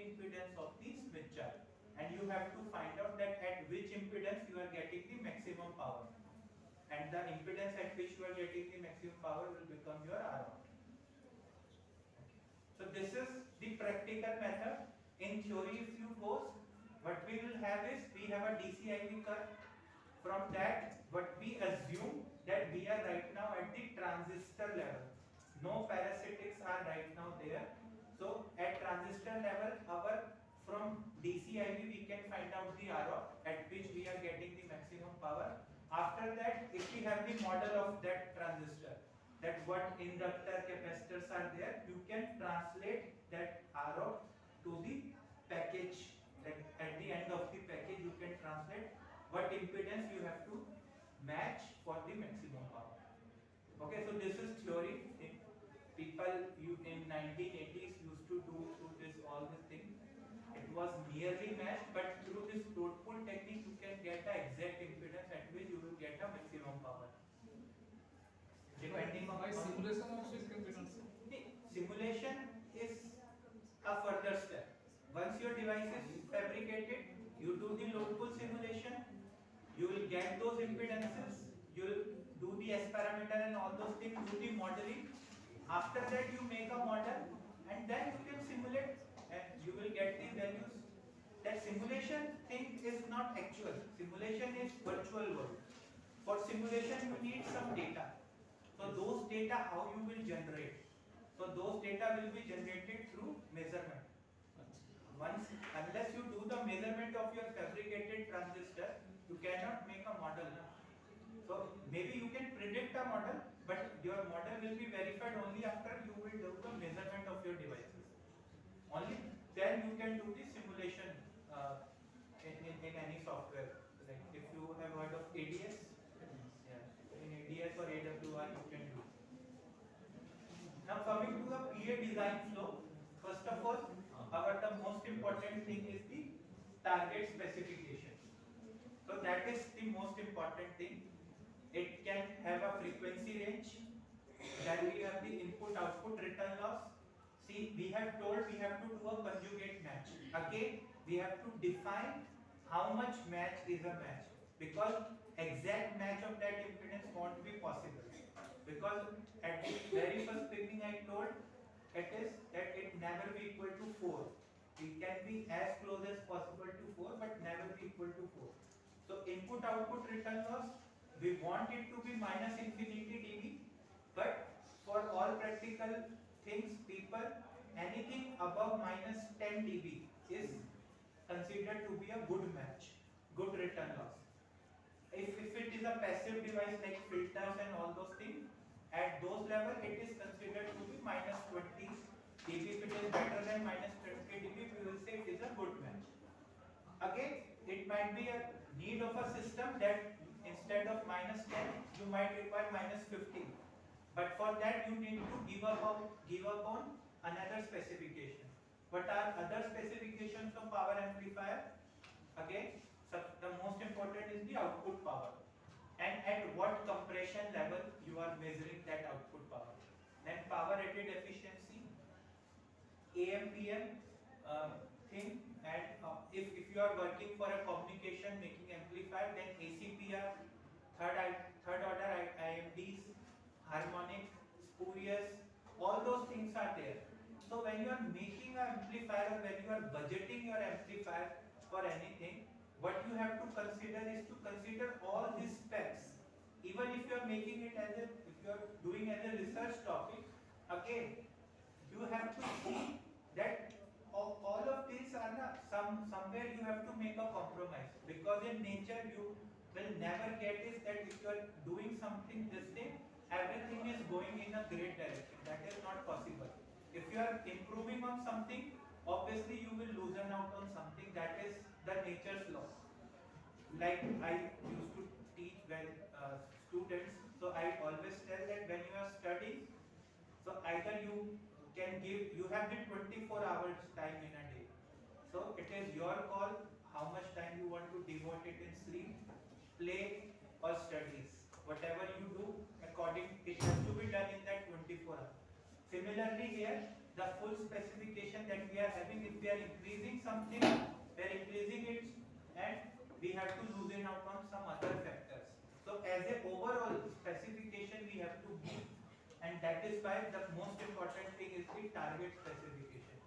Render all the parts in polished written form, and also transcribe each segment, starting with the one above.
impedance of the Smith chart, and you have to find out that at which impedance you are getting the maximum power, and the impedance at which you are getting the maximum power will become your R0. So this is the practical method. In theory, if you goes, what we will have is we have a DC IV curve. From that, what we assume that we are right now at the transistor level. No parasitics are right now there. So at transistor level, our from DC IV we can find out the R0 at which we are getting the maximum power. After that, if we have the model of that transistor, that what inductor capacitors are there, you can translate that R0 to the package. Like at the end of the package, you can translate what impedance you have to match for the maximum power. Okay, so this is theory. People in 1980s used to do this all this thing. It was nearly matched, but through this load pull technique, you can get the exact impedance at which you will get a maximum power. Depending on simulation also it can be done. Simulation is a further step. Once your device is fabricated, you do the load pull simulation, you will get those impedances, you will do the S parameter and all those things, do the modeling. After that you make a model and then you can simulate and you will get the values. That simulation thing is not actual. Simulation is virtual world. For simulation you need some data. So those data how you will generate. So those data will be generated through measurement. Once, unless you do the measurement of your fabricated transistor, you cannot make a model. So maybe you can predict a model, but your model will be verified only after you will do the measurement of your devices. Only then you can do the simulation in any software. Like if you have heard of ADS, yeah, in ADS or AWR you can do. Now coming to the PA design flow, first of all, the most important thing is the target specification. So that is the most important thing. It can have a frequency range. Then we have the input-output return loss. See, we have told we have to do a conjugate match. Again, we have to define how much match is a match, because exact match of that impedance won't be possible. Because at the very first beginning I told it is that it never be equal to 4. It can be as close as possible to 4 but never be equal to 4. So input output return loss, we want it to be minus infinity dB, but for all practical things, people, anything above minus 10 dB is considered to be a good match, good return loss. If it is a passive device like filters and all those things, at those level it is considered to be minus 20 dB. If it is better than minus 20 dB, we will say it is a good match. Again, it might be a need of a system that instead of minus 10, you might require minus 15. But for that, you need to give up on another specification. What are other specifications of power amplifier? Again, the most important is the output power. And at what compression level you are measuring that output power. Then power rated efficiency, AMPM thing, and if you are working for a communication making amplifier, then ACPR, third order IMDs, harmonic, spurious, all those things are there. So when you are making an amplifier, when you are budgeting your amplifier for anything, what you have to consider is to consider all these specs. Even if you are making it as if you are doing as a research topic, again, you have to see that all of these are not somewhere you have to make a compromise, because in nature you will never get is that if you are doing something this thing, everything is going in a great direction. That is not possible. If you are improving on something, obviously you will loosen out on something. That is the nature's law. Like I used to teach when students, so I always tell that when you are studying, so either you have the 24 hours time in a day. So it is your call how much time you want to devote it in sleep, play or studies. Whatever you do, it has to be done in that 24 hours. Similarly here, the full specification that we are having. If we are increasing something, we are increasing it, and we have to loosen out on some other factors. So as a overall specification we have to meet, and that is why the most important thing is the target specification.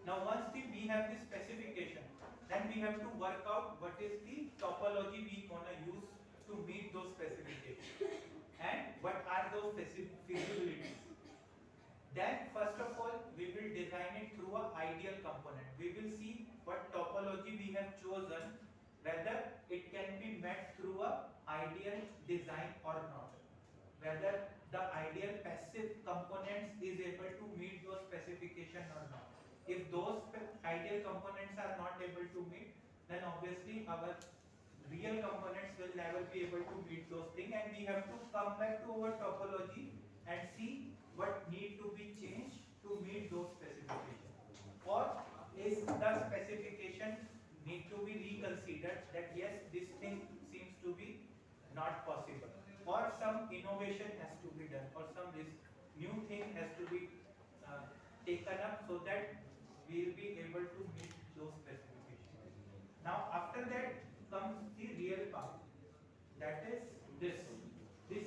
Now once we have the specification, then we have to work out what is the topology we gonna use to meet those specifications and what are those feasibilities. Then first of all we will design it through an ideal component. We will see what topology we have chosen, whether it can be met through a ideal design or not, whether the ideal passive components is able to meet those specification or not. If those ideal components are not able to meet, then obviously our real components will never be able to meet those things, and we have to come back to our topology and see what need to be changed to meet those specifications. Or is the specification need to be reconsidered, that yes, this thing seems to be not possible, or some innovation has to be done, or some this new thing has to be taken up so that we will be able to meet those specifications. Now after that comes the real part, that is this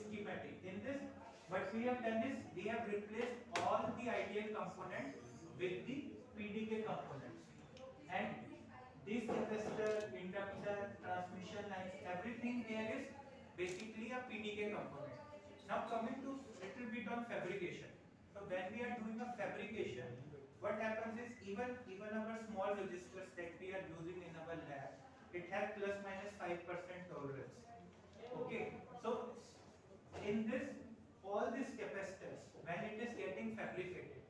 schematic. In this, what we have done is we have replaced all the ideal components with the PDK components, and this capacitor, inductor, transmission lines, everything here is basically a PDK component. Now coming to little bit on fabrication. So when we are doing a fabrication, what happens is even our small resistors that we are using in our lab, it has plus minus 5% tolerance. Okay, so in this, all these capacitors, when it is getting fabricated,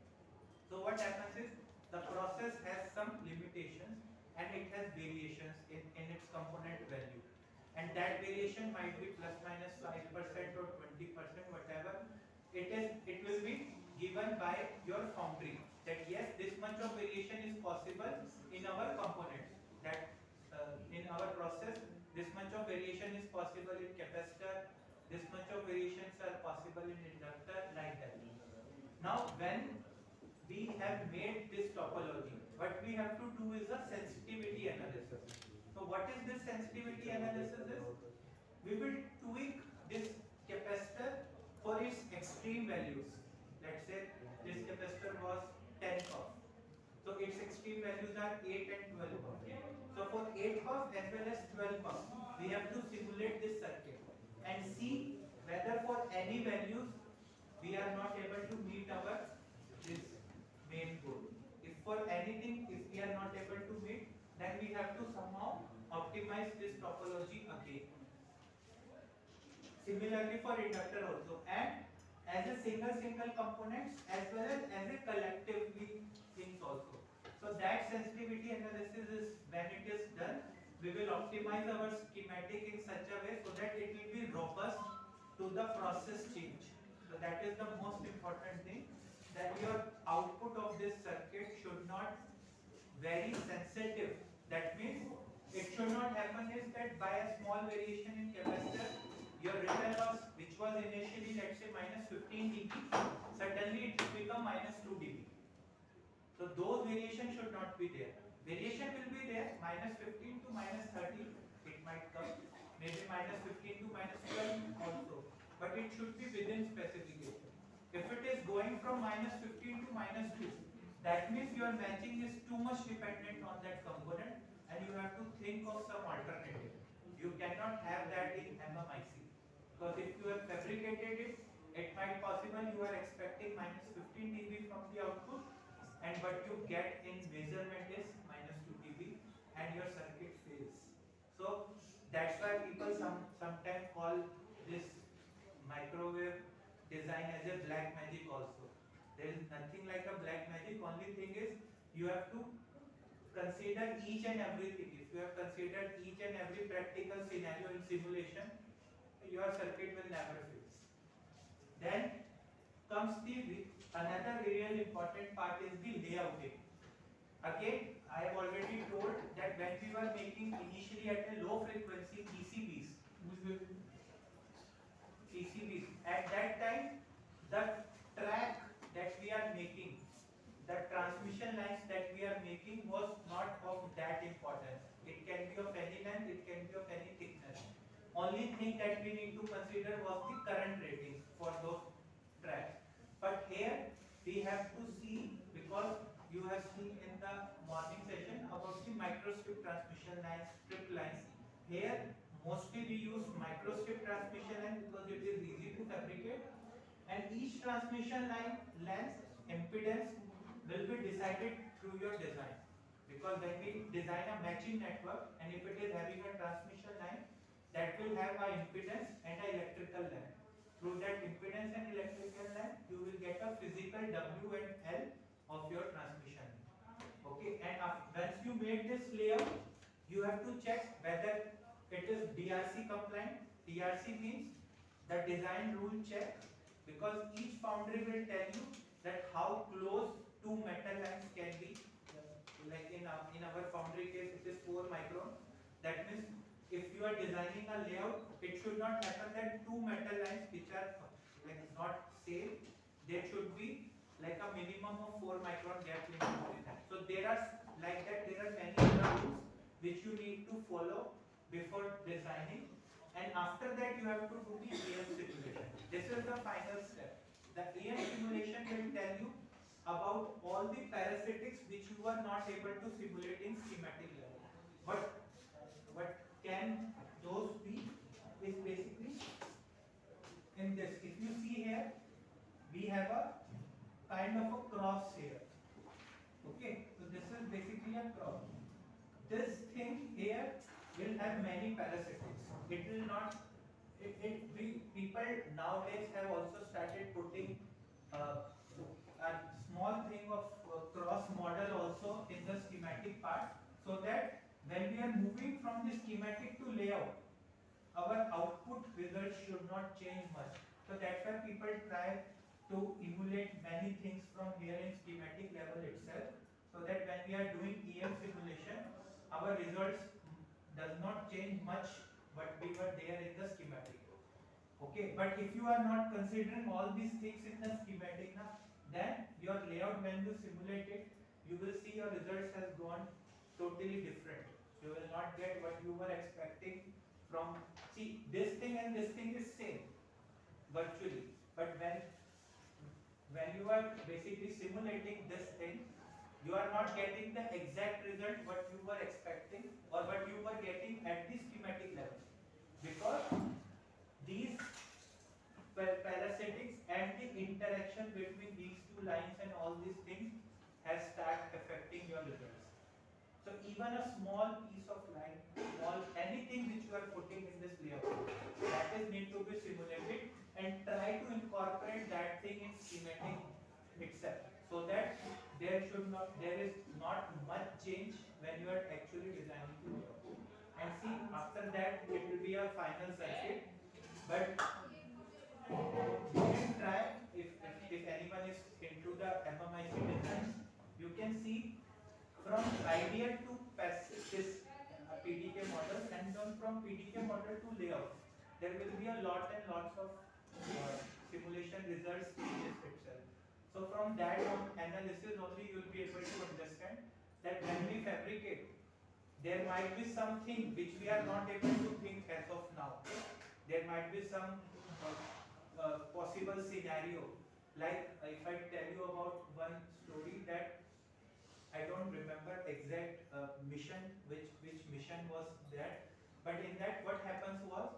so what happens is the process has some limitations and it has variations in its component value, and that variation might be plus minus 5% or 20%, whatever it is. It will be given by your foundry that yes, this much of variation is possible in our components, that in our process this much of variation is possible in capacitor, this much of variations are possible in inductor, like that. Now when we have made this topology, what we have to do is a sensitivity analysis. So what is this sensitivity analysis is? We will tweak this capacitor for its extreme values. Let's say this capacitor was 10 ohm. So its extreme values are 8 and 12 ohm. So for 8 ohm as well as 12 ohm, we have to simulate this circuit and see whether for any values we are not able to meet our this main goal. If for anything, if we are not able to meet, then we have to somehow optimize this topology again. Similarly for inductor also, and as a single components as well as a collectively things also. So that sensitivity analysis is, when it is done, we will optimize our schematic in such a way so that it will be robust to the process change. So that is the most important thing, that your output of this circuit should not very sensitive. That means it should not happen is that by a small variation in capacitor, your return loss, which was initially let's say minus 15 dB, suddenly it will become minus 2 dB. So those variations should not be there. Variation will be there, minus 15 to minus 30, it might come, maybe minus 15 to minus 12 also, but it should be within specification. If it is going from minus 15 to minus 2, that means your matching is too much dependent on that component, and you have to think of some alternative. You cannot have that in MMIC, because if you have fabricated it, it might possible you are expecting minus 15 dB from the output, and what you get in measurement is minus 2 dB, and your circuit fails. So that's why people sometimes call this microwave design as a black magic also. There is nothing like a black magic. Only thing is you have to consider each and everything. If you have considered each and every practical scenario in simulation, your circuit will never fail. Then comes the another really important part is the layouting. Again, I have already told that when we were making initially at a low frequency PCBs, at that time the track that we are making, here mostly we use microstrip transmission line because it is easy to fabricate, and each transmission line length impedance will be decided through your design, because when we design a matching network and if it is having a transmission line, that will have a impedance and a electrical length. Through that impedance and electrical length, you will get a physical W and L of your transmission. Okay, and once you made this layout, you have to check whether it is DRC compliant. DRC means the design rule check, because each foundry will tell you that how close two metal lines can be. Like in our foundry case, it is 4 micron. That means if you are designing a layout, it should not happen that two metal lines which are like not same, there should be like a minimum of 4 micron gap in between them. So there are like that, there are many other rules which you need to follow before designing, and after that you have to do the EM simulation. This is the final step. The EM simulation will tell you about all the parasitics which you are not able to simulate in schematic level. What can those be is basically in this. If you see here, we have a kind of a cross here. Okay, so this is basically a cross. This thing here will have many parasitics. It will not. People nowadays have also started putting a small thing of cross model also in the schematic part, so that when we are moving from the schematic to layout, our output results should not change much. So that's why people try to emulate many things from here in schematic level itself, so that when we are doing EM simulation, our results does not change much what we were there in the schematic. Okay, but if you are not considering all these things in the schematic now, then your layout, when you simulate it, you will see your results has gone totally different. You will not get what you were expecting from, see, this thing and this thing is same virtually, but when you are basically simulating this thing, you are not getting the exact result what you were expecting or what you were getting at the schematic level, because these parasitics and the interaction between these two lines and all these things has start affecting your results. So even a small piece of line, small anything which you are putting in this layout, that is need to be simulated, and try to incorporate that thing in schematic itself, so that there is not much change when you are actually designing the layout. And see, after that it will be a final circuit, but you can try, if anyone is into the MMIC design, you can see from idea to this PDK model, and then from PDK model to layout, there will be a lot and lots of simulation results in this itself. So from that analysis only you will be able to understand that when we fabricate, there might be something which we are not able to think as of now. There might be some possible scenario, like if I tell you about one story that I don't remember exact mission, which mission was that, but in that what happens was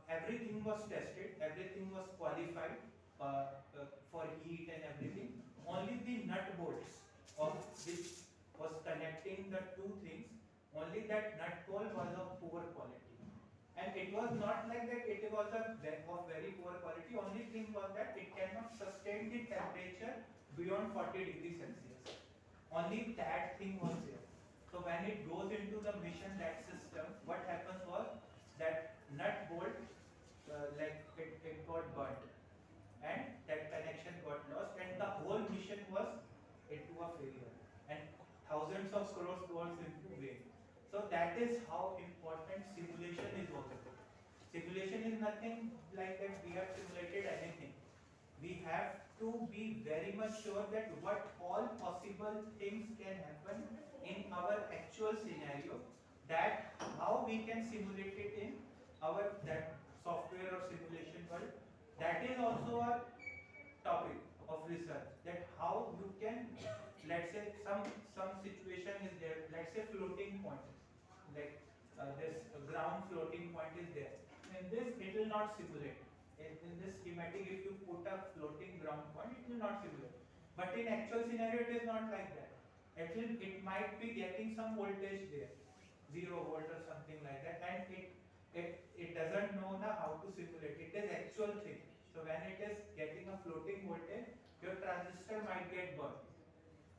everything was tested, everything was qualified for heat and everything. Only the nut bolts of which was connecting the two things, only that nut bolt was of poor quality. And it was not like that it was of very poor quality. Only thing was that it cannot sustain the temperature beyond 40 degrees Celsius. Only that thing was there. So when it goes into the mission, that system, what happens was that nut bolt it got burnt, and that connection got lost, and the whole mission was into a failure, and thousands of crores goes into vain. So that is how important simulation is also. Simulation is nothing like that we have simulated anything. We have to be very much sure that what all possible things can happen in our actual scenario, that how we can simulate it in our that software or simulation world. That is also a topic of research, that how you can, let's say some situation is there, let's say floating point, like this ground floating point is there. In this, it will not simulate. In this schematic, if you put a floating ground point, it will not simulate. But in actual scenario, it is not like that. Actually, it might be getting some voltage there, 0 volt or something like that, and it doesn't know now how to simulate. It is actual thing. So when it is getting a floating voltage, your transistor might get burned.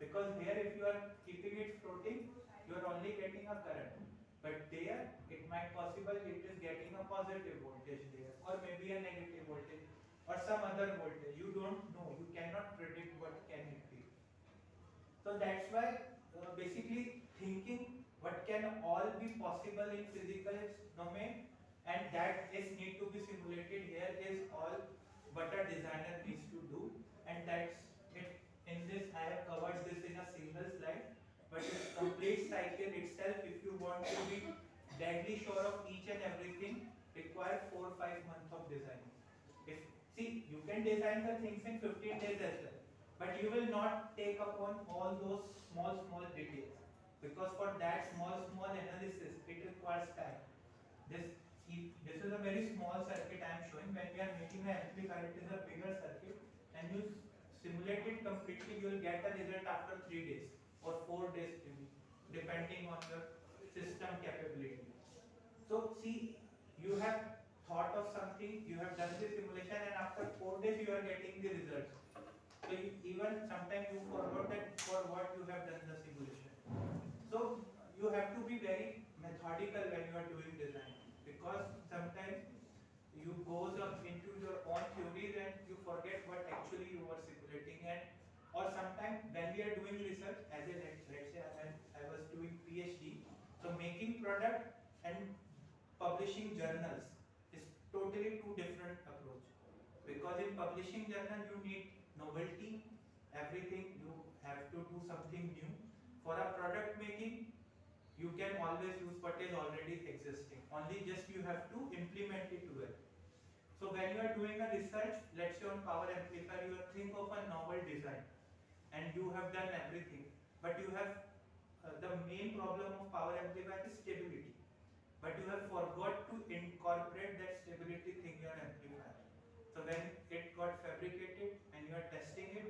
Because here, if you are keeping it floating, you are only getting a current. But there, it might possible it is getting a positive voltage there, or maybe a negative voltage, or some other voltage. You don't know. You cannot predict what can it be. So that's why basically thinking what can all be possible in physical domain, and that is need to be simulated here is all what a designer needs to do, and that's it. In this, I have covered this in a single slide, but its complete cycle itself, if you want to be deadly sure of each and everything, require 4 or 5 months of design. If see, you can design the things in 15 days as well, but you will not take upon all those small details, because for that small analysis, it requires time. This is a very small circuit I am showing. When we are making an amplifier, it is a bigger circuit, and you simulate it completely, you will get the result after 3 days or 4 days, depending on your system capability. So see, you have thought of something, you have done the simulation, and after 4 days you are getting the results. So even sometimes you forgot that for what you have done the simulation. So you have to be very methodical when you are doing design, because sometimes you goes up into your own theories and you forget what actually you are simulating. And or sometimes when we are doing research, as a let's say when I was doing PhD, so making product and publishing journals is totally two different approach. Because in publishing journal you need novelty, everything you have to do something new. For a product making, you can always use what is already existing. Only just you have to implement it well. So when you are doing a research, let's say on power amplifier, you think of a novel design, and you have done everything, but you have the main problem of power amplifier is stability. But you have forgot to incorporate that stability thing in your amplifier. So when it got fabricated and you are testing it,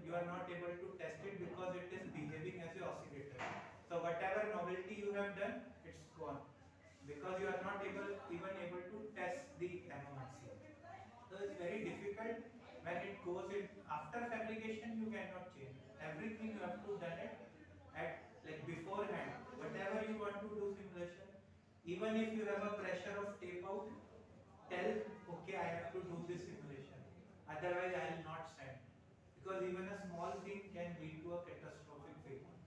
you are not able to test it because it is behaving as an oscillator. So whatever novelty you have done, it's gone, because you are not even able to test the MMIC. So it's very difficult when it goes in after fabrication. You cannot change everything. You have to done it at like beforehand. Whatever you want to do simulation, even if you have a pressure of tape out, tell okay I have to do this simulation. Otherwise I will not send, because even a small thing can lead to a catastrophic failure.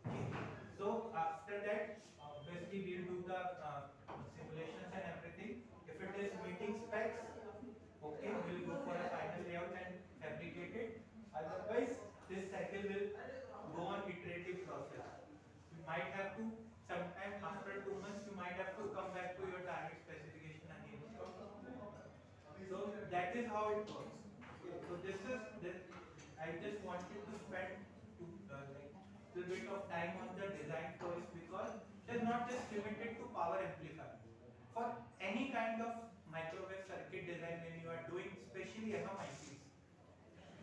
Okay. So after that, obviously we will do the simulations and everything. If it is meeting specs, okay, we will go for a final layout and fabricate it. Otherwise, this cycle will go on iterative process. You might have to, sometime after 2 months, you might have to come back to your target specification again. So that is how it works. So this. I just wanted to spend little bit of time on the design first, because it is not just limited to power amplifier. For any kind of microwave circuit design, when you are doing, especially MMICs,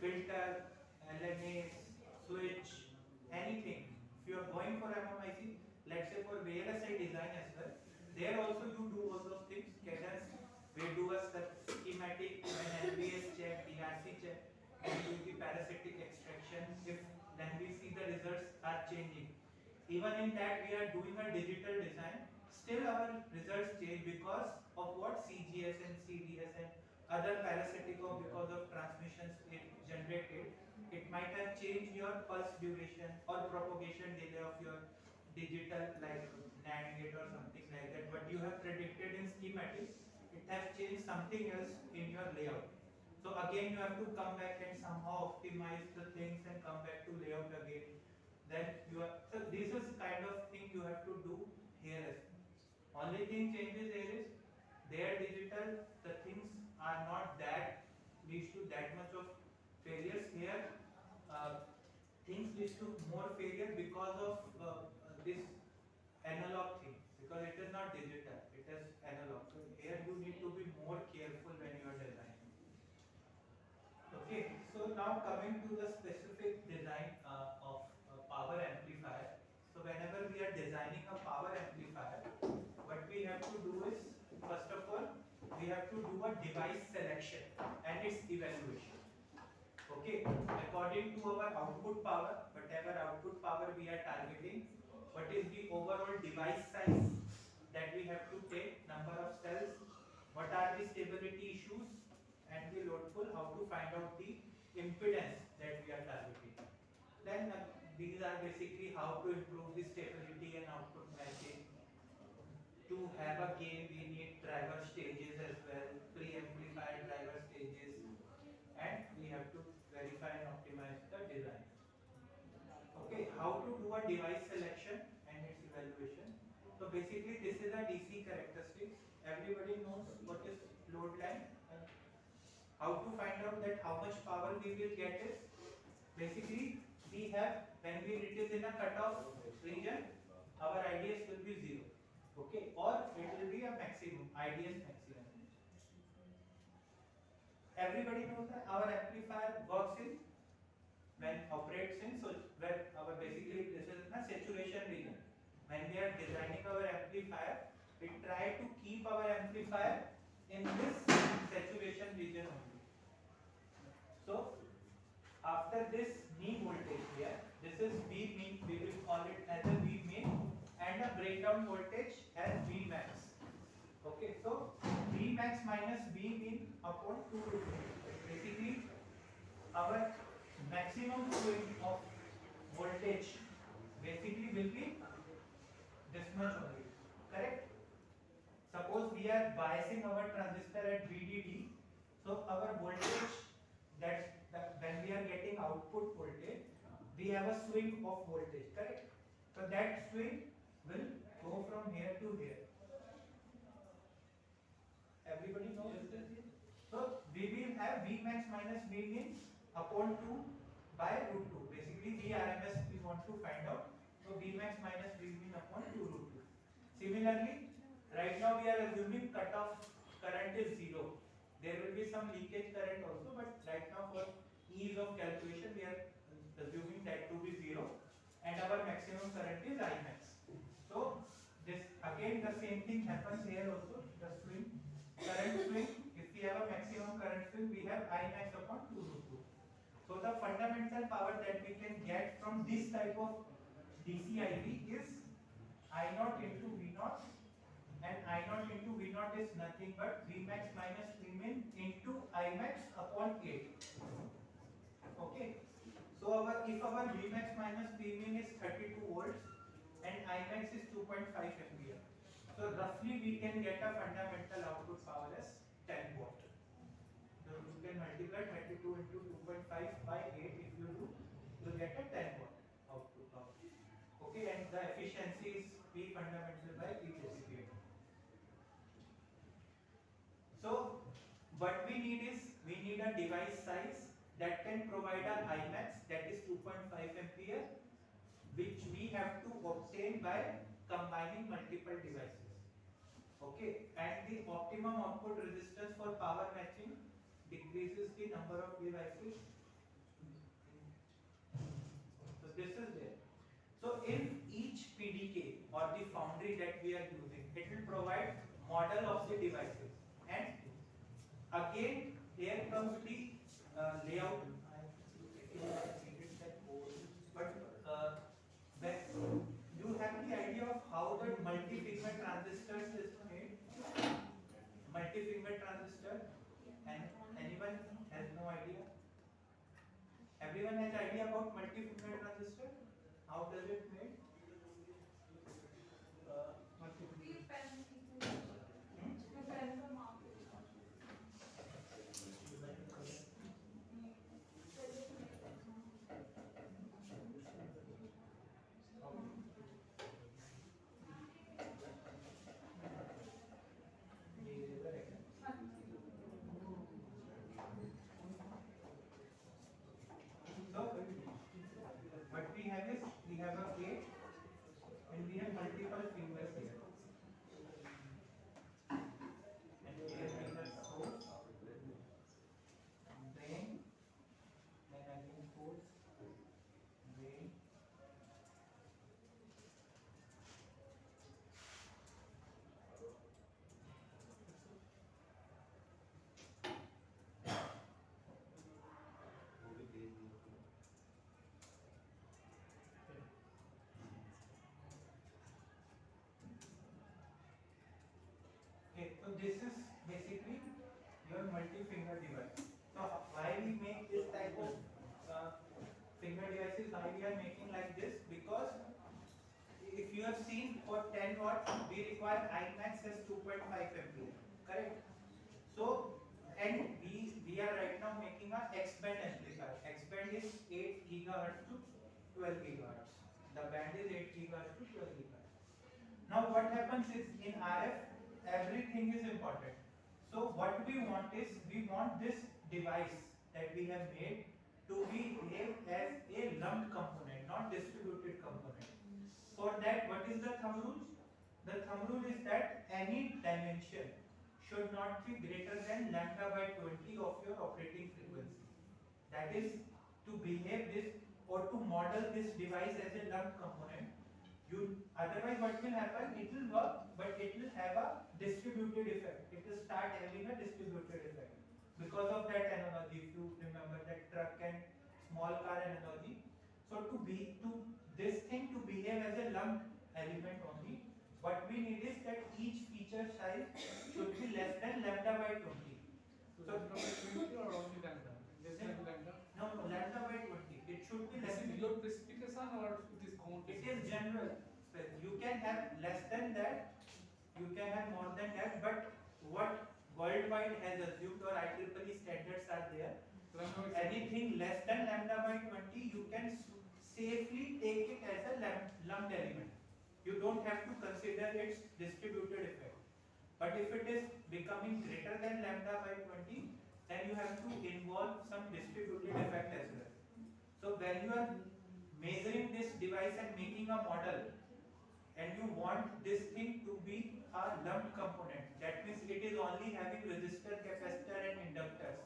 filter, LNAs, switch, anything. If you are going for MMIC, let's say for VLSI design as well, there also you do all those things. Cadence, we do a schematic, an LBS check, DRC check, and do the parasitic extraction. If then we see the results are changing. Even in that we are doing a digital design, still our results change because of what CGS and CDS and other parasitic, or because of transmissions it generated. It might have changed your pulse duration or propagation delay of your digital, like NAND gate or something like that. But you have predicted in schematic, it has changed something else in your layout. So again you have to come back and somehow optimize the things and come back to layout again. Then you are, so this is kind of thing you have to do here as well. Only thing changes here is their digital, the things are not that leads to that much of failures. Here things leads to more failure because of this analog thing because it is not digital, it is analog. So here you need to be more careful when you are designing. Okay, so now coming to the specific design of power amplifier. So whenever we are designing a power amplifier, what we have to do is, first of all, we have to do a device selection and its evaluation. Okay, according to our output power, whatever output power we are targeting, what is the overall device size that we have to take, number of cells, what are the stability issues, and the load pull, how to find out the impedance that we are targeting. Then these are basically how to improve the stability and output matching. To have a gain, we need driver stages as well, pre-amplifier driver stages, and we have to verify and optimize the design. Okay, how to do a device selection and its evaluation. So basically this is a DC characteristics. Everybody knows what is load line. How to find out that how much power we will get is, basically we have, when it is in a cutoff region, our IDS will be 0. Okay, or it will be a maximum, IDS maximum. Everybody knows that our amplifier works in, when operates in, so where our basically this is a saturation region. When we are designing our amplifier, we try to keep our amplifier in this saturation region only. So after this knee voltage here, this is V mean, we will call it as a V mean, and a breakdown voltage as V max. Okay, so V max minus V mean upon 2 root 2. Basically, our maximum swing of voltage basically will be this much only. Correct? Suppose we are biasing our transistor at VDD, so our voltage, that when we are getting output voltage, we have a swing of voltage. Correct? So that swing will go from here to here. Everybody knows this. So we will have V max minus V min upon 2 by root 2. Basically V RMS we want to find out. So V max minus V min upon 2 root 2. Similarly, right now we are assuming cutoff current is 0. There will be some leakage current also, but right now for ease of calculation we are assuming that to be 0, and our maximum current is I max. So this again the same thing happens here also. The swing, current swing, if we have a maximum current swing, we have I max upon 2 root 2. So the fundamental power that we can get from this type of DC IV is I naught into V naught, and I naught into V naught is nothing but V max minus V min into I max upon 8. Okay. So if our V max minus V min is 32 volts and I max is 2.5 ampere, so roughly we can get a fundamental output power as 10 watt. So you can multiply 32 into 2.5 by 8. If you do, you will get a 10 watt output power. Okay, and the efficiency is P fundamental by P dissipated. So what we need is, we need a device size that can provide a I max, that is 2.5 ampere, which we have to obtain by combining multiple devices. Okay, and the optimum output resistance for power matching decreases the number of devices. So this is there. So in each PDK or the foundry that we are using, it will provide model of the devices. And again, here comes the layout. But you have the idea of how the multi-finger transistors is made? Multi-finger transistor? And anyone has no idea? Everyone has idea about multi-finger transistor? How does it made? So what we have is, we have a gate Okay, so this is basically your multi-finger device. So why we make this type of finger devices? Why we are making like this? Because if you have seen for 10 watts, we require Imax as 2.5 ampere, correct? So and we are right now making a X-band amplifier. X-band is 8 gigahertz to 12 gigahertz. The band is 8 gigahertz to 12 gigahertz. Now what happens is in RF everything is important. So what we want is we want this device that we have made to behave as a lumped component, not distributed component. For that, what is the thumb rule? The thumb rule is that any dimension should not be greater than lambda by 20 of your operating frequency. That is to behave this or to model this device as a lumped component. Otherwise what will happen? It will work, but it will have a distributed effect. It will start having a distributed effect. Because of that analogy, if you remember that truck and small car analogy. So to this thing to behave as a lumped element only, what we need is that each feature size should be less than lambda by 20. So lambda by 20 or only lambda? Less than lambda? No, lambda by 20. It should be less This than. is your specification or it is common? It is general. You can have less than that, you can have more than that, but what worldwide has assumed or IEEE standards are there, anything less than lambda by 20, you can safely take it as a lumped element. You don't have to consider its distributed effect. But if it is becoming greater than lambda by 20, then you have to involve some distributed effect as well. So when you are measuring this device and making a model, and you want this thing to be a lumped component, that means it is only having resistor, capacitor and inductors.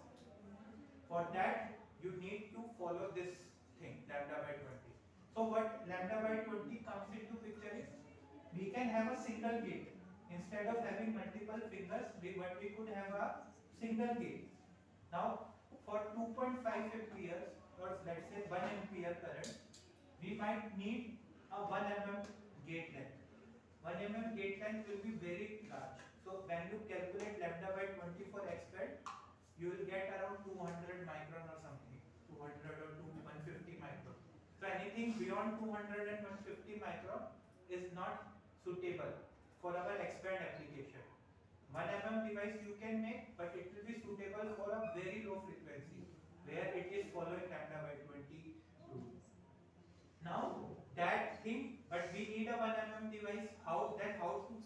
For that you need to follow this thing, lambda by 20. So what lambda by 20 comes into picture is, we can have a single gate. Instead of having multiple fingers, we could have a single gate. Now for 2.5 amperes or let's say 1 ampere current, we might need a 1 mm gate length. 1 mm gate length will be very large. So when you calculate lambda by 20 for X-band, you will get around 200 micron or something, 200 or 150 micron. So anything beyond 200 and 150 micron is not suitable for our X-band application. 1 mm device you can make, but it will be suitable for a very low frequency where it is following lambda by 20 rule. Now that thing, but we need a 1 mm device. How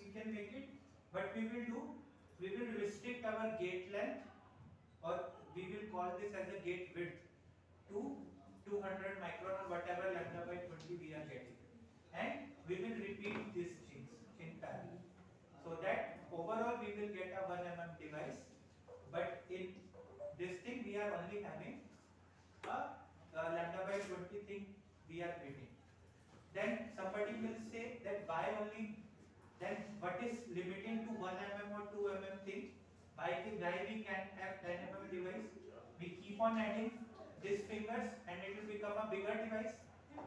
we can make it? What we will restrict our gate length, or we will call this as a gate width, to 200 micron or whatever lambda by 20 we are getting, and we will repeat these things in parallel, so that overall we will get a 1 mm device, but in this thing we are only having a lambda by 20 thing we are getting. Then somebody will say that why only, then what is limiting to 1 mm or 2 mm thing? Why we can have 10 mm device? We keep on adding these fingers and it will become a bigger device.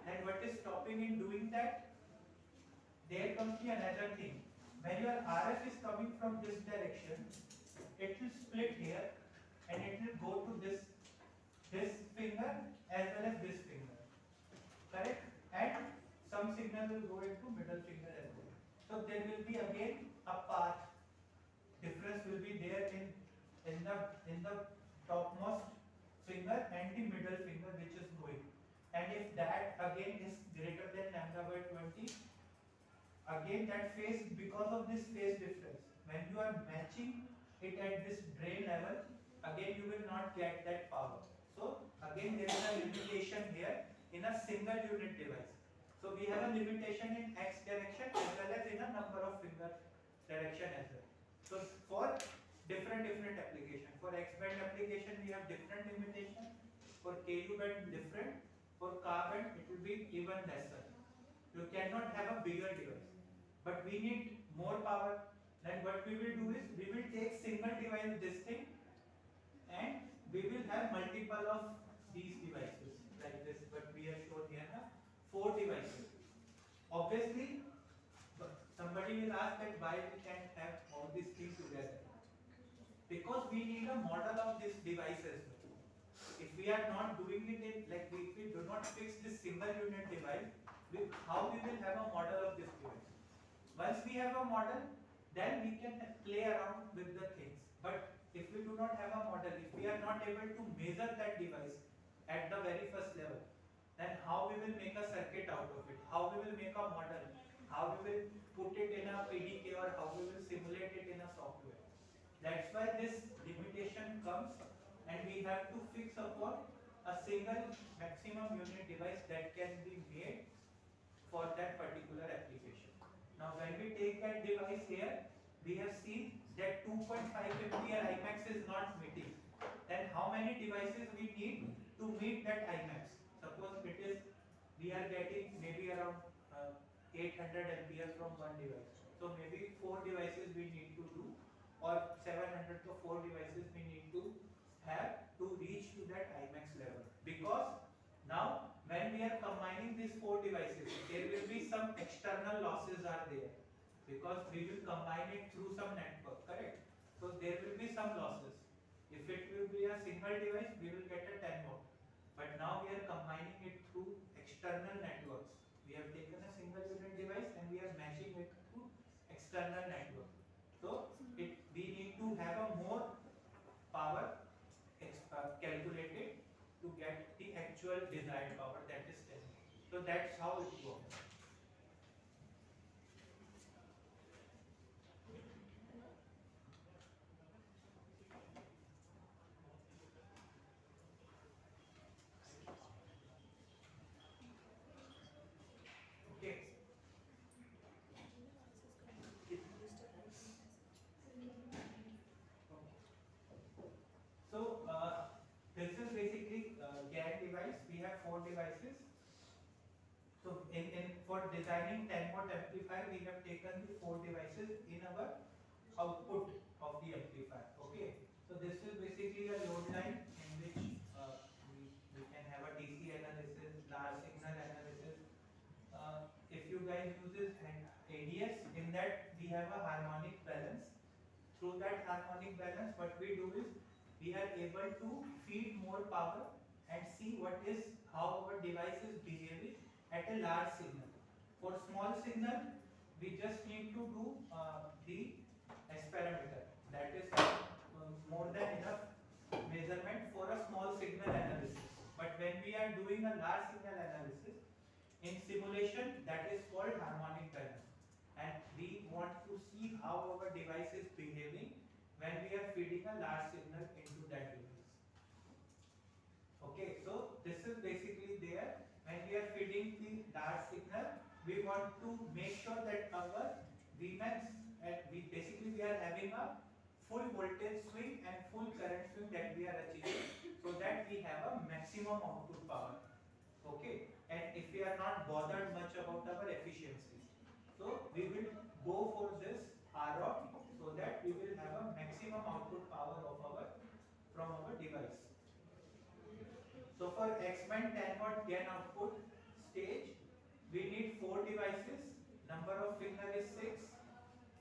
And what is stopping in doing that? There comes the another thing. When your RF is coming from this direction, it will split here and it will go to this finger as well as this finger. Correct? And some signal will go into middle finger as well. So there will be again a path difference will be there in the topmost finger and the middle finger which is going. And if that again is greater than lambda by 20, again that phase, because of this phase difference, when you are matching it at this drain level, again you will not get that power. So again there is a limitation here in a single unit device. So we have a limitation in X direction as well as in a number of finger direction as well. So for different application, for X-band application we have different limitation, for KU band different, for Ka band it will be even lesser. You cannot have a bigger device, but we need more power. Then what we will do is we will take single device this thing and we will have multiple of these devices like this, but we have shown here na 4 devices. Obviously somebody will ask that why we can't have all these things together. because we need a model of this device as well. If we are not doing it in, like if we do not fix this single unit device, how we will have a model of this device? Once we have a model, then we can play around with the things. But if we do not have a model, if we are not able to measure that device at the very first level, then how we will make a circuit out of it? How we will make a model? How we will put it in a PDK, or how we will simulate it in a software? That's why this limitation comes, and we have to fix upon a single maximum unit device that can be made for that particular application. Now when we take that device here, we have seen that 2.5 ampere Imax is not meeting. Then how many devices we need to meet that Imax? Suppose it is, we are getting maybe around 800 amperes from one device. So maybe 4 devices we need to do, or 700 to 4 devices we need to have to reach to that Imax level. Because now when we are combining these 4 devices, there will be some external losses are there, because we will combine it through some network, correct? So there will be some losses. If it will be a single device, we will get a 10 watt. But now we are combining it through external networks. We have taken a single unit device and we are matching it to external network. So we need to have a more power calculated to get the actual desired power, that is 10. So that's how it works. Okay. So this is basically GAN device. We have 4 devices. So for designing 10 watt amplifier, we have taken the 4 devices in our output of the amplifier. Okay. So this is basically a load line in which we can have a DC analysis, large signal analysis. If you guys use ADS, in that we have a harmonic balance. Through that harmonic balance, what we do is we are able to feed more power and see how our device is behaving at a large signal. For small signal, we just need to do the S parameter. That is more than enough measurement for a small signal analysis. But when we are doing a large signal analysis, in simulation, that is called harmonic balance. And we want to see how our device is behaving when we are feeding a large signal into that device. Okay, so this is basically there. When we are feeding the large signal, we want to make sure that our Vmax, we are having a full voltage swing and full current swing that we are achieving, so that we have a maximum output power. Okay, and if we are not bothered much about our efficiency, so we will go for this ROP, so that we will have a maximum output power from our device. So for X-band 10 watt GAN output stage, we need 4 devices. Number of finger is 6.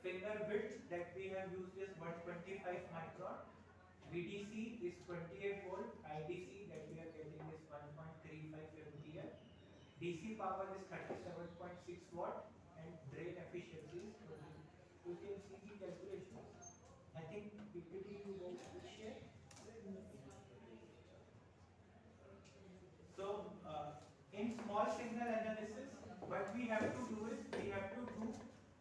Finger width that we have used is 125 micron. VDC is 28 volt. IDC that we are getting is 1.35 ampere. DC power is 37.6 watt, and drain efficiency is 20. You can see the calculations. I think PPT you guys will share. So in small signal analysis, what we have to do is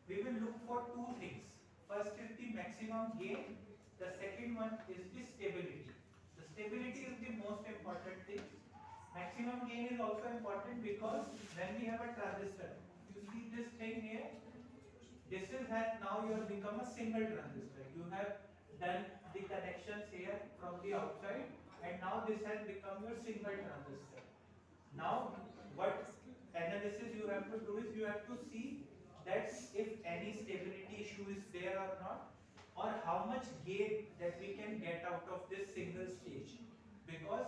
we will look for 2 things. First is the maximum gain. The second one is the stability. The stability is the most important thing. Maximum gain is also important because when we have a transistor, you see this thing here, this has now you have become a single transistor. You have done the connections here from the outside, and now this has become your single transistor. Now what analysis you have to do is you have to see that if any stability issue is there or not, or how much gain that we can get out of this single stage, because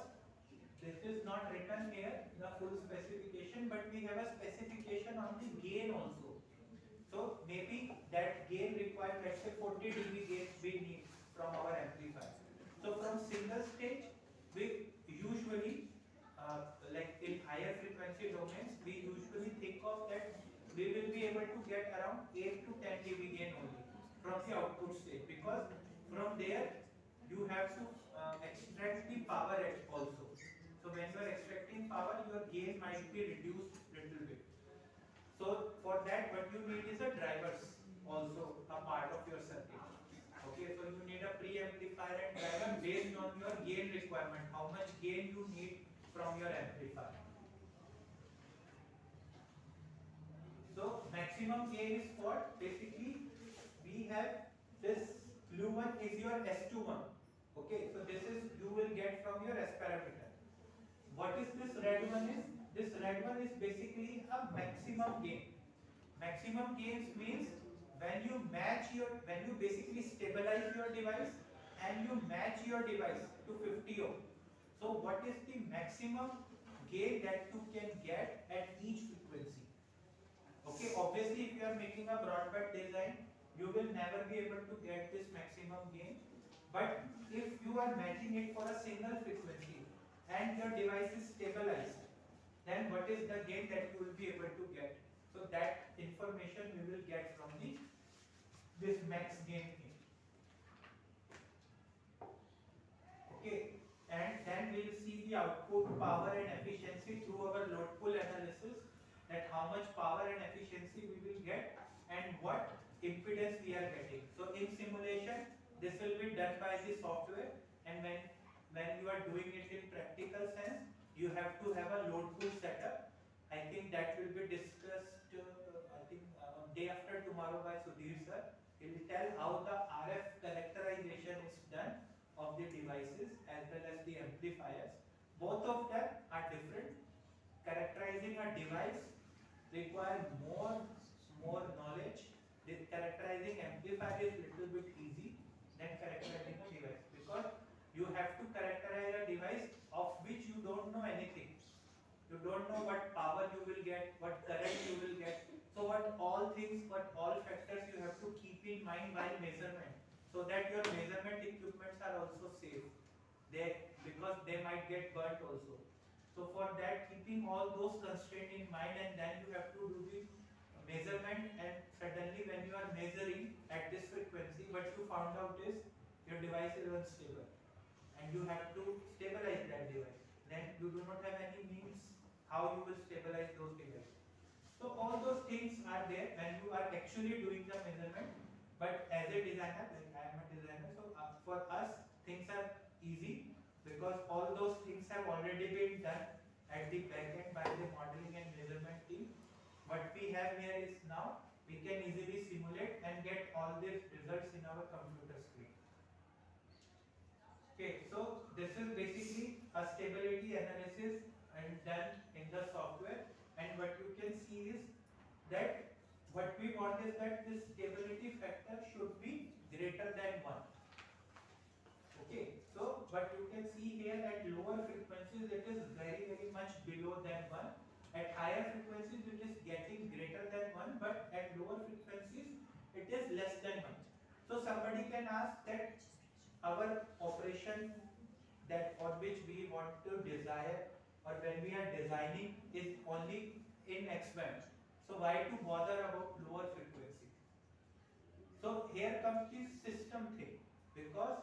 this is not written here the full specification, but we have a specification on the gain also. So maybe that gain required, let's say 40 dB gain we need from our amplifier. So from single stage, we usually like in higher frequency domains, we usually think of that we will be able to get around 8 to 10 dB gain only from the output stage, because from there you have to extract the power edge also. So when you are extracting power, your gain might be reduced little bit. So for that, what you need is a drivers also a part of your circuit. Okay, so you need a preamplifier and driver based on your gain requirement, how much gain you need from your amplifier. So maximum gain is what? Basically, we have this Q1 is your S21. Okay, so this is you will get from your S parameter. What is this red one is? This red one is basically a maximum gain. Maximum gains means when you basically stabilize your device and you match your device to 50 ohm. So what is the maximum gain that you can get at each frequency? Okay, obviously if you are making a broadband design, you will never be able to get this maximum gain. But if you are matching it for a single frequency and your device is stabilized, then what is the gain that you will be able to get? So that information we will get from this max gain thing. Okay, and then we will see the output power and efficiency through our load pull analysis, that how much power and efficiency we will get and what impedance we are getting. So in simulation, this will be done by the software, and when you are doing it in practical sense, you have to have a load pull setup. I think that will be discussed day after tomorrow by Sudhir sir. He will tell how the RF characterization is done of the devices as well as the amplifiers. Both of them are different. Characterizing a device requires more knowledge. The characterizing amplifier is little bit easy than characterizing a device, because you have to characterize a device of which you don't know anything. You don't know what power you will get, what current you will get. So what all factors you have to keep in mind while measurement, so that your measurement equipments are also safe. Because they might get burnt also. So for that, keeping all those constraints in mind, and then you have to do the measurement, and suddenly when you are measuring at this frequency, what you found out is your device is unstable and you have to stabilize that device. Then you do not have any means how you will stabilize those devices. So all those things are there when you are actually doing the measurement. But as a designer, like I am a designer, so for us things are easy, because all those things have already been done at the back end by the modeling and measurement team. What we have here is now we can easily simulate and get all these results in our computer screen. Okay, so this is basically a stability analysis and done in the software, and what you can see is that what we want is that this stability factor should be greater than 1. Okay, so what you can see here at lower frequencies it is very much below than 1. At higher frequencies it is getting greater than 1, but at lower frequencies it is less than 1. So somebody can ask that our operation that on which we want to desire, or when we are designing, is only in X band. So why to bother about lower frequency? So here comes the system thing, because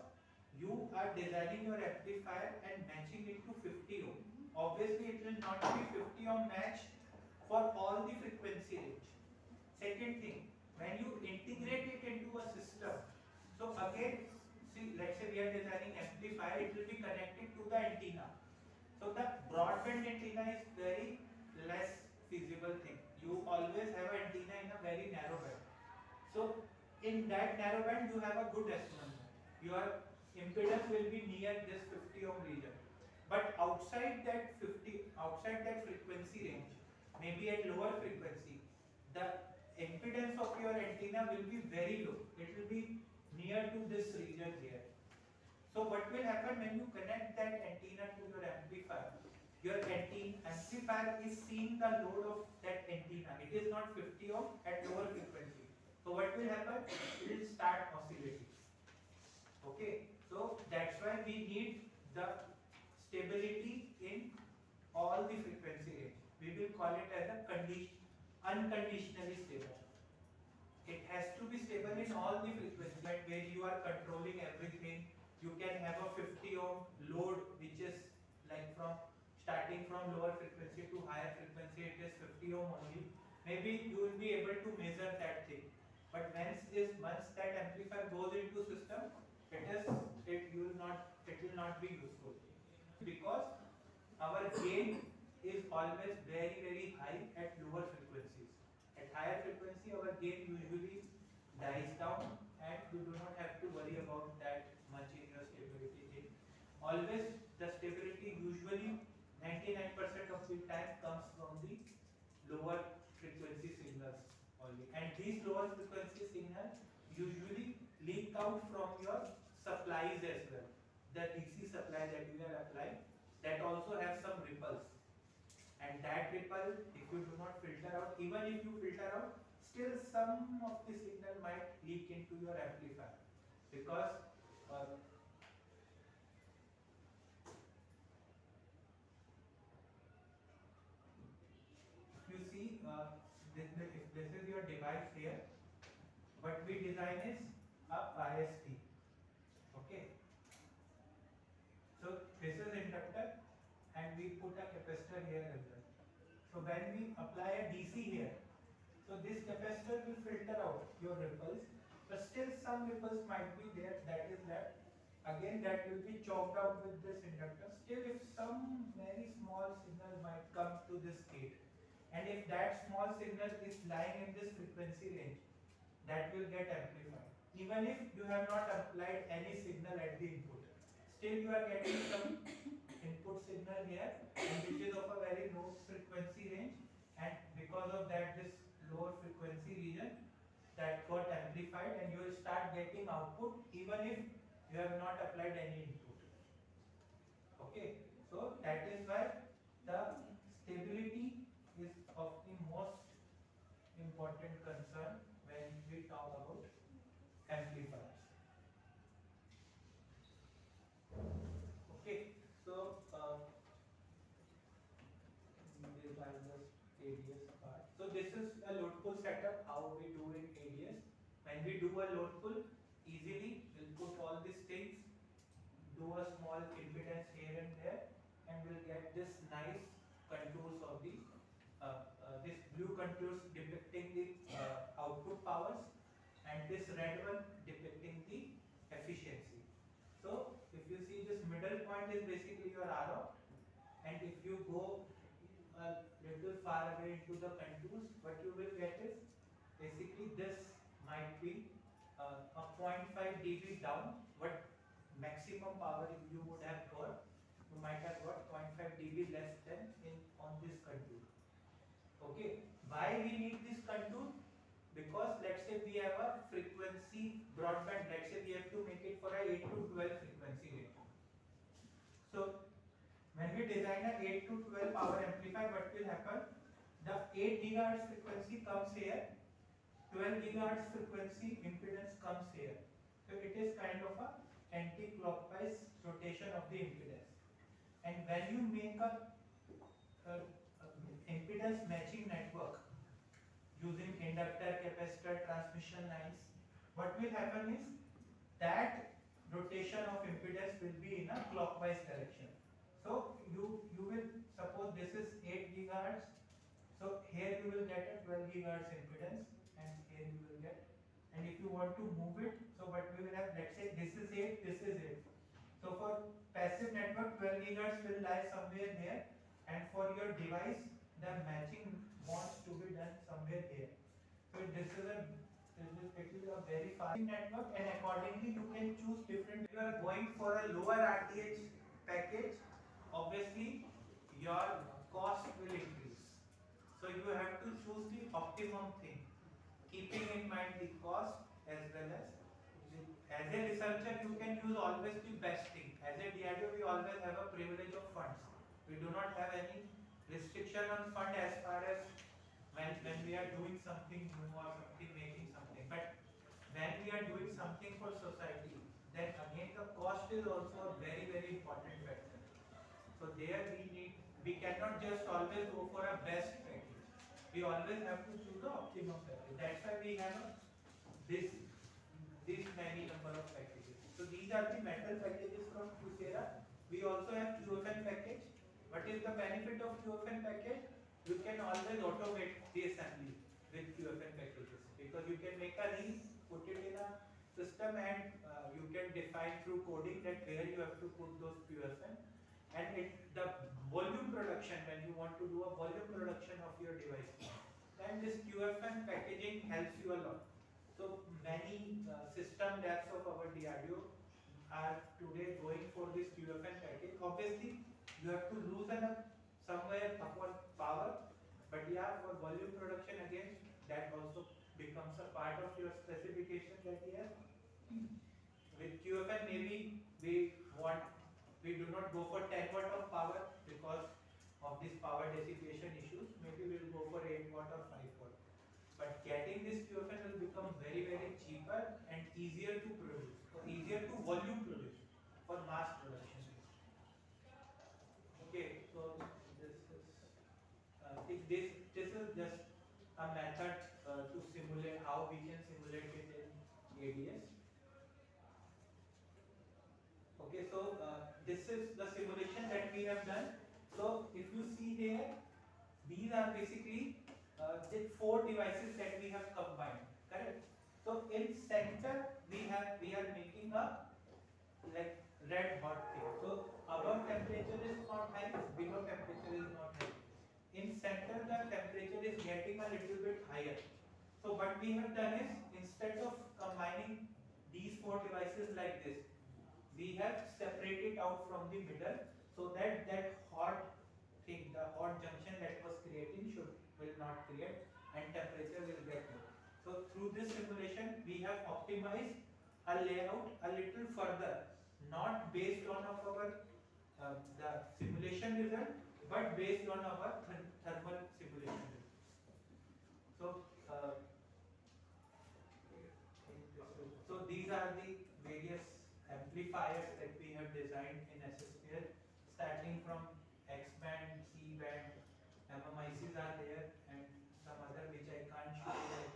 you are designing your amplifier and matching it to 50 ohm. Obviously it will not be 50 ohm match for all the frequency range. Second thing, when you integrate it into a system, so again, see, let's say we are designing amplifier, it will be connected to the antenna. So the broadband antenna is very less feasible thing. You always have an antenna in a very narrow band. So in that narrow band you have a good S1. Your impedance will be near this 50 ohm region. But outside that frequency range, maybe at lower frequency, the impedance of your antenna will be very low. It will be near to this region here. So what will happen when you connect that antenna to your amplifier? Your amplifier is seeing the load of that antenna. It is not 50 ohm at lower frequency. So what will happen? It will start oscillating. Okay, so that's why we need the stability in all the frequency range. We will call it as a unconditionally stable. It has to be stable in all the frequencies where you are controlling everything. You can have a 50 ohm load which is like from starting from lower frequency to higher frequency, it is 50 ohm only. Maybe you will be able to measure that thing. But once that amplifier goes into system, it will not be useful. Because our gain is always very high at lower frequencies. At higher frequency, our gain usually dies down, and you do not have to worry about that much in your stability. Always the stability usually 99% of the time comes from the lower frequency signals only, and these lower frequency signals usually leak out from your supplies as well. The DC supply that you are applying, that also have some ripples, and that ripple, if you do not filter out, even if you filter out, still some of the signal might leak into your amplifier, because if you see, if this is your device here, what we design is a IST. Okay, so this is inductor, and we put a capacitor here as well. So when we apply a DC here, so this capacitor will filter out your ripples, but still some ripples might be there that is left. Again, that will be chopped out with this inductor. Still, if some very small signal might come to this gate, and if that small signal is lying in this frequency range, that will get amplified. Even if you have not applied any signal at the input, still you are getting some input signal here, and which is of a very low frequency range, and because of that, this lower frequency region that got amplified, and you will start getting output even if you have not applied any input. Okay, so that is why the stability is of the most important concern when we talk about amplifiers. Okay, so this are just ADS part. So this is a load pull setup, how we do in ADS. When we do a load pull, easily we'll put all these things, do a small impedance here and there, and we'll get this nice contours of the this blue contours depicting the output powers, and this red one depicting the efficiency. So if you see, this middle point is basically your RO, and if you go a little far away into the contours, what you will get is basically this might be a 0.5 dB down. What maximum power you would have got, you might have got 0.5 dB less than on this contour. Okay, why we need this contour? Because let's say we have a frequency broadband, let's say we have to make it for a 8 to 12 frequency range. So when we design a 8 to 12 power amplifier, what will happen? The 8 GHz frequency comes here, 12 GHz frequency impedance comes here. So it is kind of a anti-clockwise rotation of the impedance. And when you make a impedance matching network using inductor, capacitor, transmission lines, what will happen is that rotation of impedance will be in a clockwise direction. So you will suppose this is 8 GHz. So here you will get a 12 GHz impedance, and here you will get. And if you want to move it, so what we will have, let's say this is 8, this is 8. So for passive network, 12 GHz will lie somewhere here, and for your device, the matching wants to be done somewhere here. So it is a very fast network, and accordingly you can choose different. If you are going for a lower RTH package, obviously your cost will increase. So you have to choose the optimum thing, keeping in mind the cost as well as a researcher you can use always the best thing. As a DRDO we always have a privilege of funds. We do not have any restriction on fund as far as when we are doing something new or something, making something. But when we are doing something for society, then again the cost is also a very important factor. So there we cannot just always go for a best package. We always have to choose the optimum package. That's why we have this this many number of packages. So these are the metal packages from Kyocera. We also have QFN package. What is the benefit of QFN package? You can always automate the assembly with QFN packages because you can make a ring, put it in a system, and you can define through coding that where you have to put those QFN. And the volume production, when you want to do a volume production of your device, then this QFN packaging helps you a lot. So many system labs of our DRDO are today going for this QFN package. Obviously, you have to loosen up somewhere upon power, but yeah, for volume production again, that also becomes a part of your specification that you have. With QFN, maybe we do not go for 10 watt of power because of this power dissipation issues. Maybe we will go for 8 watt or 5 watt. But getting this QFN will become very cheaper and easier to produce, or easier to volume produce for mass production. Okay, so this is just a method to simulate how we can simulate it in ADS. Okay, so this is the simulation that we have done. So if you see here, these are basically the 4 devices that we have combined, correct? So in center we are making a like red hot thing. So above temperature is not high, below temperature is not high. In center the temperature is getting a little bit higher. So what we have done is, instead of combining these 4 devices like this, we have separated out from the middle so that hot thing, the hot junction that was creating will not create and temperature will get low. So through this simulation we have optimized a layout a little further, not based on our the simulation result, but based on our thermal simulation result. So so these are the various amplifiers that we have designed in SSPL, starting from X-band, C-band, MMICs are there, and some other which I can't show you,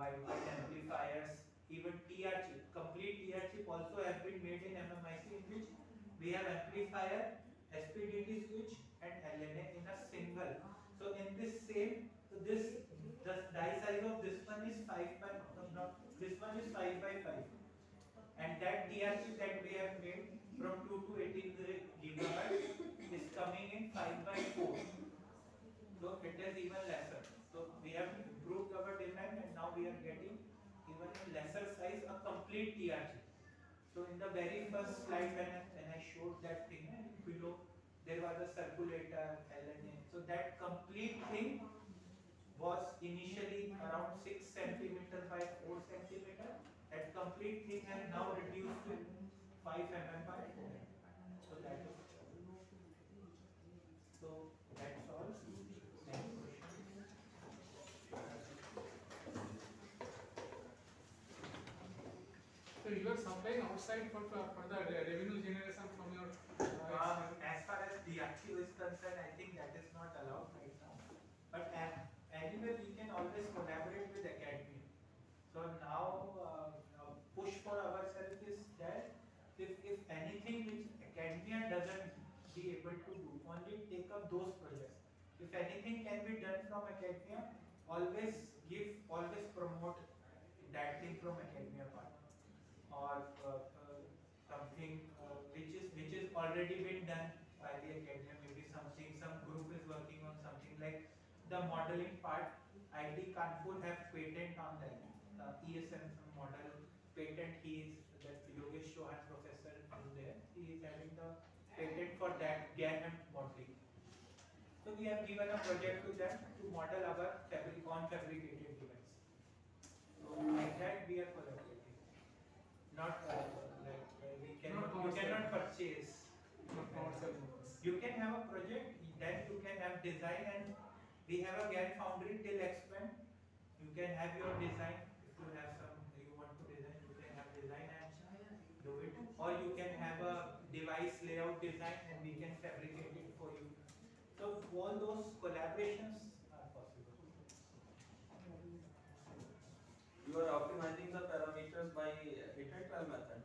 like wide amplifiers, even TR chip. Complete TR chip also have been made in MMIC, in which we have amplifier, SPDT switch, and LNA in a single. So in this same, so this the die size of this one is 5 by this one is 5 by 5, and that TR chip that we have made from 2 to 18 gigahertz is coming in 5 by 4. So it is even lesser. So we have improved our design, and now we are getting even in lesser size a complete TR chip. So in the very first slide when I showed that thing below, there was a circulator, LNA. So that complete thing was initially around 6 centimeter by 4 centimeter. That complete thing has now reduced to 5 mm by 4. So that is so that's all. Next question. So you are supplying outside for the revenue generation from your As far as DRDO is concerned, I think that is not allowed right now. But anyway, we can always collaborate with academia. So now push for ourselves is that if anything which academia doesn't be able to do, only take up those projects. If anything can be done from academia, always promote that thing from academia part, or something which is already been done by the academia. Maybe something some group is working on something like the modeling part. IT Kanpur have patent on that. ESM model patent. He is that Yogesh Chauhan professor is there. He is having the patent for that GAN modeling. So we have given a project to them to model our fabricated device. So like that we are collaborating. Not like you cannot purchase. You can have a project, then you can have design, and we have a GAN foundry till X-band. You can have your design. If you have you want to design, you can have design and do it or you can have a device layout design and we can fabricate it for you. So all those collaborations are possible. You are optimizing the parameters by hit and trial method.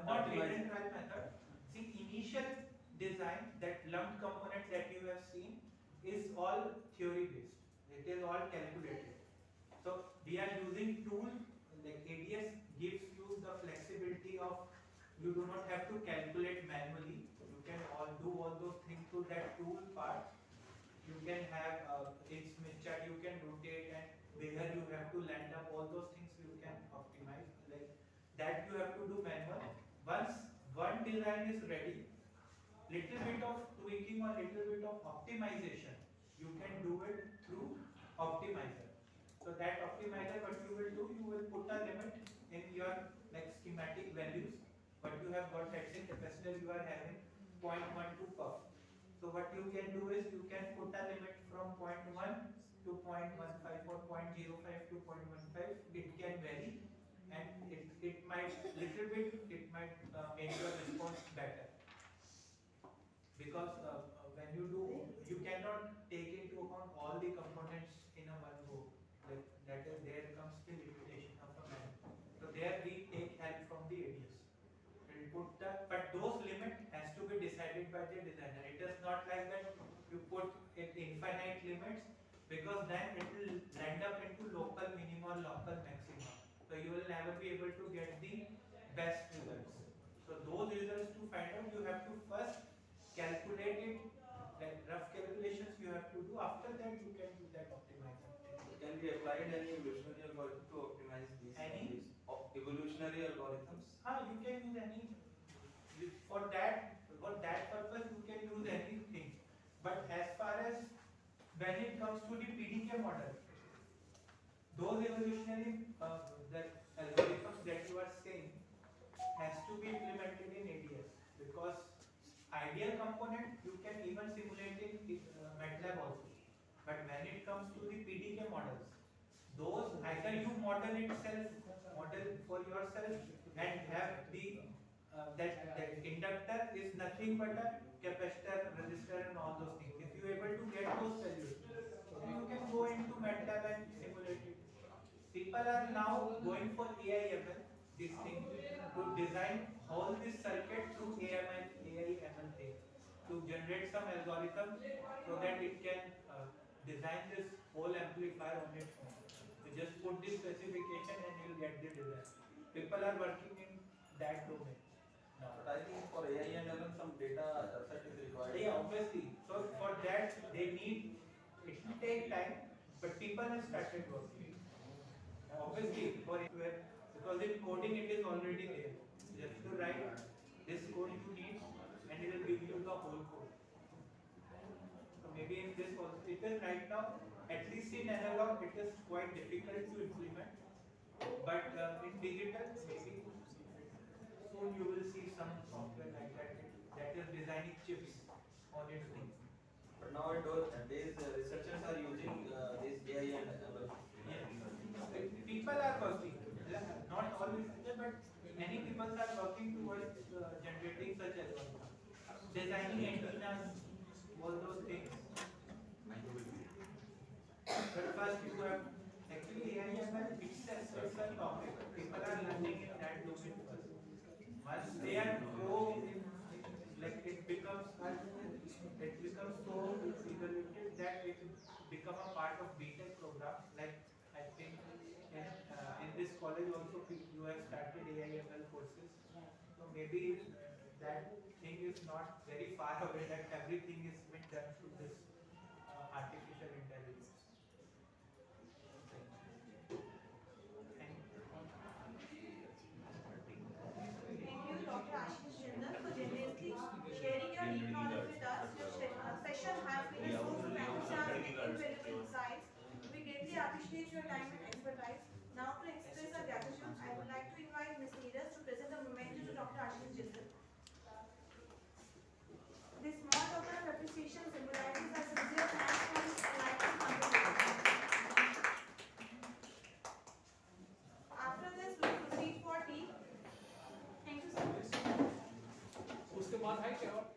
Not hit and trial method. See, initial design, that lumped component that you have seen is all theory based. It is all calculated. So we are using tool like ADS gives you the flexibility of you do not have to calculate manually. You can all do all those things through that tool part. You can have its Smith chart, you can rotate and where you have to land up, all those things you can optimize. Like that you have to do manual. Once one design is ready, little bit of tweaking or little bit of optimization, you can do it through optimizer. So that optimizer, what you will do, you will put a limit in your like schematic values. What you have got, let's say capacitor you are having 0.12 puff. So what you can do is you can put a limit from 0.1 to 0.15 or 0.05 to 0.15. It can vary, and it might little bit it might make your response better, because when you do, you cannot take into account all the components in a one go. Like that is, there comes the limitation of a man. So there we take help from the ADS. But those limit has to be decided by the designer. It is not like that you put it infinite limits, because then it will land up into local minima or local maxima. So you will never be able to get the best results. So those results, to find out, you have to first calculate it, like rough calculations you have to do. After that you can do that optimization. Can be applied any evolutionary algorithm to optimize these? Any? Evolutionary algorithms? You can use any. For that purpose you can use anything. But as far as when it comes to the PDK model, those evolutionary that algorithms that you are saying has to be implemented in ADS, because ideal component you can even simulate in MATLAB also. But when it comes to the PDK models, those either you model for yourself and have the that inductor is nothing but a capacitor, resistor and all those things. If you are able to get those values, you can go into MATLAB and simulate it. People are now going for AI/ML, this thing, to design all this circuit through AI/ML thing, to generate some algorithm so that it can design this whole amplifier on its own. You just put this specification and you will get the design. People are working in that domain. But I think for AI and ML some data set is required. Yeah, obviously. So for that they need, it will take time, but people have started working. Obviously, because in coding it is already there. Just to write this code you need, and it will give you the whole code. So maybe in this also, it is right now, at least in analog, it is quite difficult to implement. But in digital, maybe soon you will see some software like that is designing chips on its thing. But nowadays researchers are using this AI and ML. People are working, not all researchers, but many people are working towards generating such algorithms, designing antennas, all those things. But first you have, actually AI/ML itself is a topic. People are learning in that domain first. Once they are pro in, like it becomes so evaluated that it become a part of BTech program. Like I think in this college also you have started AI/ML courses. So maybe that thing is not very far away, that everything is being done through this artificial intelligence. Thank you, Dr. Ashish Jindal, for generously sharing your deep knowledge with us. Your session has been a source of enthusiasm and invaluable insights. We greatly appreciate your time and expertise. Now, to express our gratitude, I would like to invite Ms. Neeraj to present a memento to Dr. Ashish Jindal. This small token of appreciation symbolizes our sincere thanks for his enlightening contribution. After this, we will proceed for tea. Thank you so much. Okay,